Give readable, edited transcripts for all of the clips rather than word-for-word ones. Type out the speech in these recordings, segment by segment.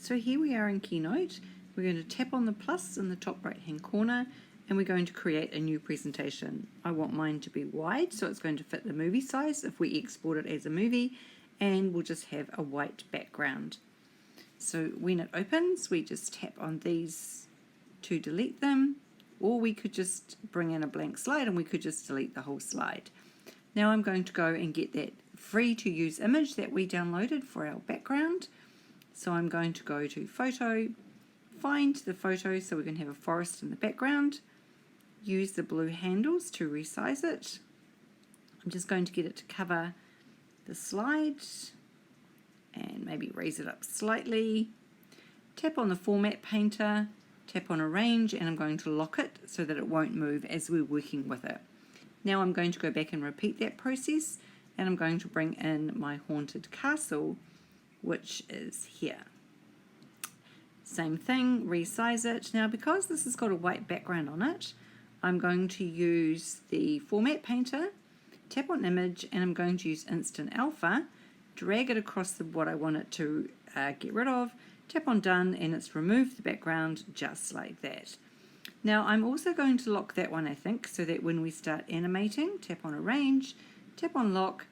So here we are in Keynote. We're going to tap on the plus in the top right hand corner and we're going to create a new presentation. I want mine to be wide, so it's going to fit the movie size if we export it as a movie, and we'll just have a white background. So when it opens, we just tap on these to delete them, or we could just bring in a blank slide and we could just delete the whole slide. Now I'm going to go and get that free to use image that we downloaded for our background. So I'm going to go to Photo, find the photo so we can have a forest in the background, use the blue handles to resize it. I'm just going to get it to cover the slide and maybe raise it up slightly. Tap on the Format Painter, tap on Arrange, and I'm going to lock it so that it won't move as we're working with it. Now I'm going to go back and repeat that process, and I'm going to bring in my haunted castle, which is here. Same thing, resize it. Now because this has got a white background on it, I'm going to use the Format Painter, tap on Image, and I'm going to use Instant Alpha, drag it across what I want it to get rid of, tap on Done, and it's removed the background just like that. Now I'm also going to lock that one, I think, so that when we start animating, tap on Arrange, tap on Lock,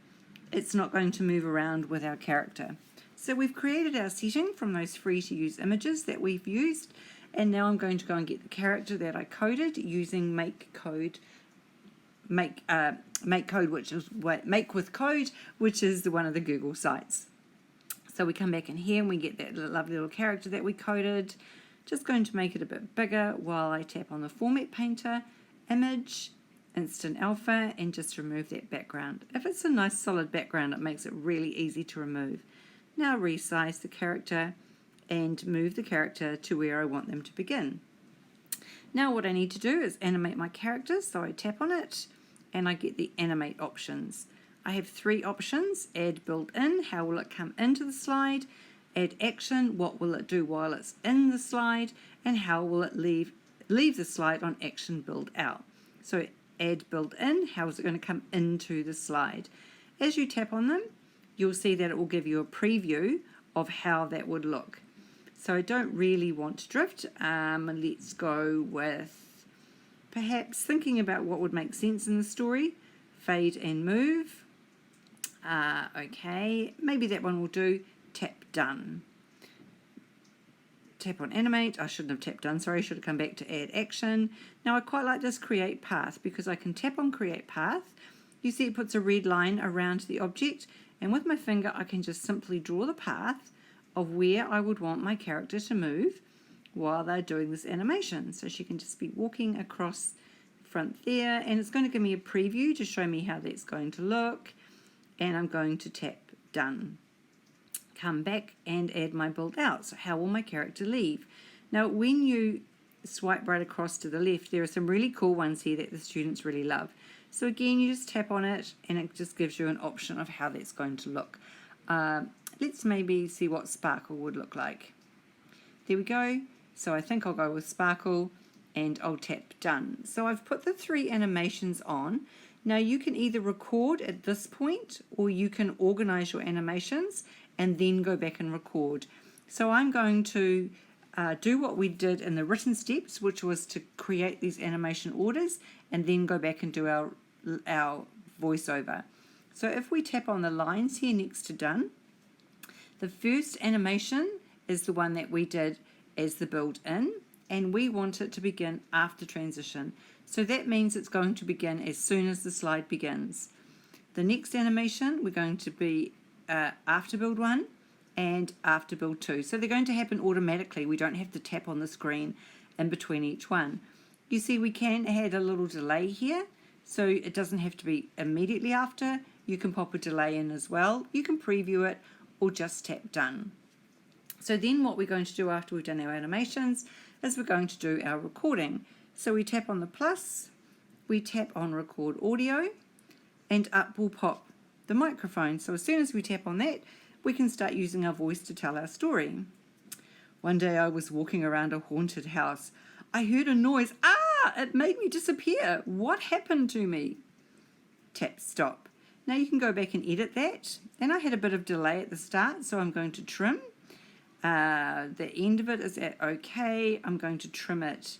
it's not going to move around with our character. So we've created our setting from those free to use images that we've used, and now I'm going to go and get the character that I coded using Make with Code, which is one of the Google sites. So we come back in here and we get that lovely little character that we coded. Just going to make it a bit bigger while I tap on the Format Painter, Image, Instant Alpha, and just remove that background. If it's a nice solid background, it makes it really easy to remove. Now resize the character and move the character to where I want them to begin. Now what I need to do is animate my character, so I tap on it and I get the animate options. I have three options: add built-in, how will it come into the slide; add action, what will it do while it's in the slide; and how will it leave the slide on action build out. So add built-in, how is it going to come into the slide? As you tap on them, you'll see that it will give you a preview of how that would look. So I don't really want to drift. Let's go with perhaps thinking about what would make sense in the story. Fade and move. Okay, maybe that one will do. Tap Done. Tap on Animate. I shouldn't have tapped Done, sorry, I should have come back to Add Action. Now I quite like this Create Path because I can tap on Create Path. You see it puts a red line around the object, and with my finger I can just simply draw the path of where I would want my character to move while they're doing this animation. So she can just be walking across the front there, and it's going to give me a preview to show me how that's going to look, and I'm going to tap Done. Come back and add my build out. So how will my character leave? Now when you swipe right across to the left, there are some really cool ones here that the students really love. So again, you just tap on it and it just gives you an option of how that's going to look. Let's maybe see what Sparkle would look like. There we go. So I think I'll go with Sparkle and I'll tap Done. So I've put the three animations on. Now you can either record at this point or you can organize your animations and then go back and record. So I'm going to do what we did in the written steps, which was to create these animation orders and then go back and do our voiceover. So if we tap on the lines here next to Done, the first animation is the one that we did as the built-in, and we want it to begin after transition. So that means it's going to begin as soon as the slide begins. The next animation, we're going to be after build 1 and after build 2. So they're going to happen automatically. We don't have to tap on the screen in between each one. You see we can add a little delay here, so it doesn't have to be immediately after. You can pop a delay in as well. You can preview it or just tap Done. So then what we're going to do after we've done our animations is we're going to do our recording. So we tap on the plus, we tap on Record Audio, and up will pop the microphone. So as soon as we tap on that, we can start using our voice to tell our story. One day I was walking around a haunted house. I heard a noise. It made me disappear. What happened to me? Tap Stop. Now you can go back and edit that. And I had a bit of delay at the start, so I'm going to trim. The end of it is at OK. I'm going to trim it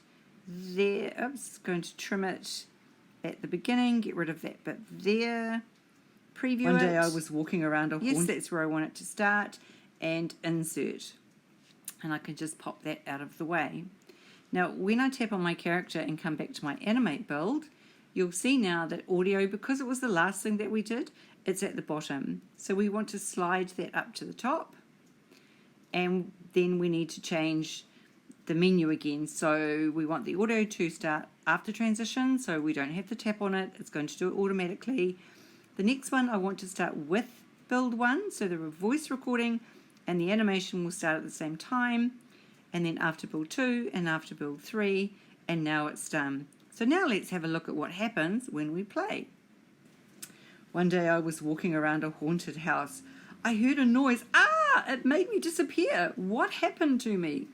there. Oops, going to trim it at the beginning, get rid of that bit there. Preview it. One day I was walking around a Yes, that's where I want it to start. And insert. And I can just pop that out of the way. Now, when I tap on my character and come back to my animate build, you'll see now that audio, because it was the last thing that we did, it's at the bottom. So we want to slide that up to the top. And then we need to change the menu again. So we want the audio to start after transition, so we don't have to tap on it. It's going to do it automatically. The next one I want to start with build 1, so the voice recording and the animation will start at the same time, and then after build 2 and after build 3, and now it's done. So now let's have a look at what happens when we play. One day I was walking around a haunted house. I heard a noise. It made me disappear. What happened to me?